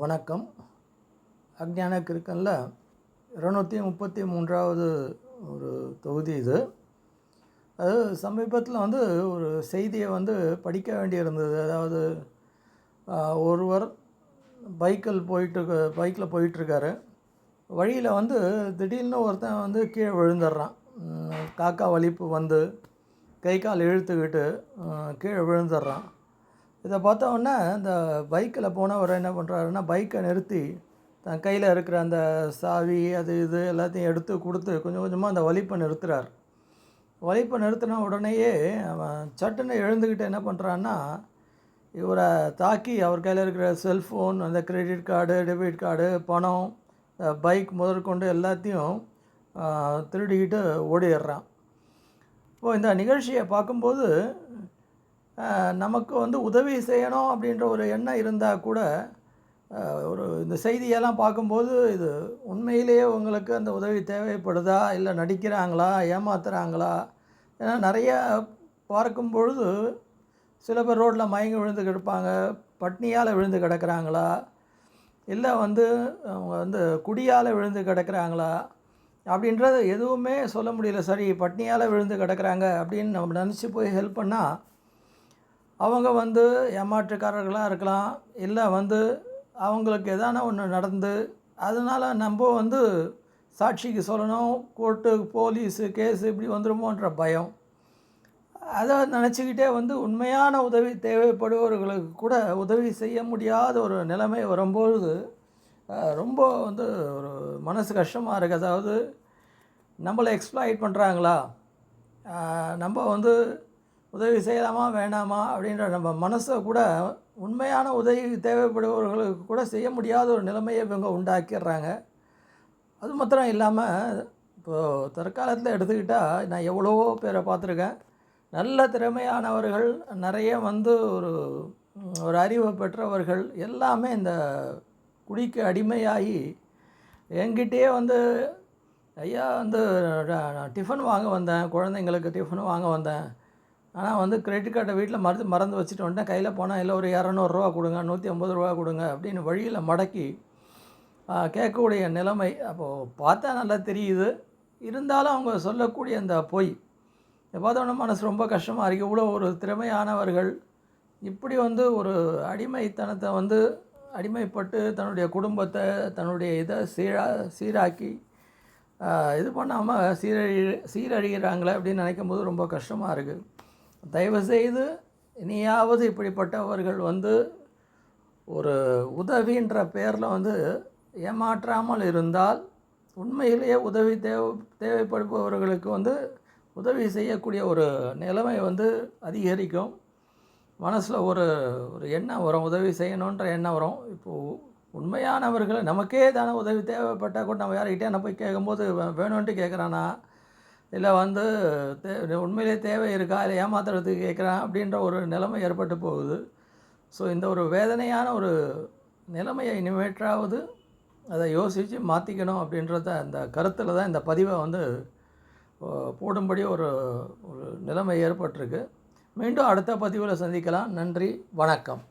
வணக்கம். அஞ்ஞான கிறுக்கனில் 233வது ஒரு தொகுதி இது. அது சமீபத்தில் ஒரு செய்தியை படிக்க வேண்டியிருந்தது. அதாவது ஒருவர் பைக்கில் போயிட்டுருக்காரு. வழியில் திடீர்னு ஒருத்தன் கீழே விழுந்துடுறான். காக்கா வலிப்பு கை கால் இழுத்துக்கிட்டு கீழே விழுந்துடுறான். இதை பார்த்தோன்னே இந்த பைக்கில் போனவர் என்ன பண்ணுறாருன்னா, பைக்கை நிறுத்தி தன் கையில் இருக்கிற அந்த சாவி அது இது எல்லாத்தையும் எடுத்து கொடுத்து கொஞ்சம் கொஞ்சமாக அந்த வலிப்பை நிறுத்துகிறார். வலிப்பை நிறுத்தின உடனேயே அவன் சட்டுன்னு எழுந்துக்கிட்டு என்ன பண்ணுறான்னா, இவரை தாக்கி அவர் கையில் இருக்கிற செல்ஃபோன், அந்த கிரெடிட் கார்டு, டெபிட் கார்டு, பணம், பைக் முதற்கொண்டு எல்லாத்தையும் திருடிக்கிட்டு ஓடிடுறான். இப்போது இந்த நிகழ்ச்சியை பார்க்கும்போது நமக்கு உதவி செய்யணும் அப்படின்ற ஒரு எண்ணம் இருந்தால் கூட இந்த செய்தியெல்லாம் பார்க்கும்போது இது உண்மையிலேயே உங்களுக்கு அந்த உதவி தேவைப்படுதா, இல்லை நடிக்கிறாங்களா, ஏமாத்துகிறாங்களா? ஏன்னா நிறைய பார்க்கும் பொழுது சில பேர் ரோட்டில் மயங்கி விழுந்து கிடப்பாங்க, பட்னியால் விழுந்து கிடக்கிறாங்களா, இல்லை அவங்க குடியால் விழுந்து கிடக்கிறாங்களா அப்படின்றது எதுவுமே சொல்ல முடியல. சரி, பட்னியால் விழுந்து கிடக்கிறாங்க அப்படின்னு நம்ம நினச்சி போய் ஹெல்ப் பண்ணால் அவங்க ஏமாற்றுக்காரர்களாக இருக்கலாம், இல்லை அவங்களுக்கு எதான ஒன்று நடந்து அதனால் நம்ம சாட்சிக்கு சொல்லணும், கோர்ட்டு, போலீஸு, கேஸு இப்படி வந்துடுமோன்ற பயம். அதை நினச்சிக்கிட்டே உண்மையான உதவி தேவைப்படுபவர்களுக்கு கூட உதவி செய்ய முடியாத ஒரு நிலைமை வரும்பொழுது ரொம்ப ஒரு மனசு கஷ்டமாக இருக்குது. அதாவது நம்மளை எக்ஸ்ப்ளாய்ட் பண்ணுறாங்களா, நம்ம உதவி செய்யலாமா வேணாமா அப்படின்ற நம்ம மனசை கூட உண்மையான உதவி தேவைப்படுபவர்களுக்கு கூட செய்ய முடியாத ஒரு நிலைமையை இவங்க உண்டாக்கிடுறாங்க. அது மாத்திரம் இல்லாமல் இப்போது தற்காலத்தில் எடுத்துக்கிட்டால் நான் எவ்வளவோ பேரை பார்த்துருக்கேன். நல்ல திறமையானவர்கள் நிறைய ஒரு அறிவை பெற்றவர்கள் எல்லாமே இந்த குடிக்கு அடிமையாகி என்கிட்டயே ஐயா நான் டிஃபன் வாங்க வந்தேன், குழந்தைங்களுக்கு டிஃபன் வாங்க வந்தேன், ஆனால் கிரெடிட் கார்டை வீட்டில் மறந்து வச்சுட்டு வந்துட்டேன், கையில் போனால் இல்லை ஒரு 200 கொடுங்க, 150 கொடுங்க அப்படின்னு வழியில் மடக்கி கேட்கக்கூடிய நிலைமை. அப்போது பார்த்தா நல்லா தெரியுது, இருந்தாலும் அவங்க சொல்லக்கூடிய அந்த பொய் பார்த்தோன்னா மனசு ரொம்ப கஷ்டமாக இருக்குது. இவ்வளோ ஒரு திறமையானவர்கள் இப்படி ஒரு அடிமைத்தனத்தை அடிமைப்பட்டு தன்னுடைய குடும்பத்தை, தன்னுடைய இதை சீராக்கி இது பண்ணாமல் சீரழிகிறாங்களே அப்படின்னு நினைக்கும் போது ரொம்ப கஷ்டமாக இருக்குது. தயவுசெய்து இனியாவது இப்படிப்பட்டவர்கள் ஒரு உதவின்ற பேரில் ஏமாற்றாமல் இருந்தால் உண்மையிலேயே உதவி தேவைப்படுபவர்களுக்கு உதவி செய்யக்கூடிய ஒரு நிலைமை அதிகரிக்கும். மனசில் ஒரு எண்ணம் வரும், உதவி செய்யணுன்ற எண்ணம் வரும். இப்போது உண்மையானவர்கள் நமக்கே தானே உதவி தேவைப்பட்டால் கூட நம்ம யார்கிட்டே என்ன போய் கேட்கும்போது வேணும்ன்ட்டு கேட்குறானா, இல்லை உண்மையிலே தேவை இருக்கா, இல்லை ஏமாத்துறதுக்கு கேட்குறான் அப்படின்ற ஒரு நிலைமை ஏற்பட்டு போகுது. ஸோ இந்த ஒரு வேதனையான ஒரு நிலைமையை இனிமேற்றாவது அதை யோசித்து மாற்றிக்கணும் அப்படின்றத அந்த கருத்தில் தான் இந்த பதிவை போடும்படி ஒரு நிலைமை ஏற்பட்டிருக்கு. மீண்டும் அடுத்த பதிவில் சந்திக்கலாம். நன்றி, வணக்கம்.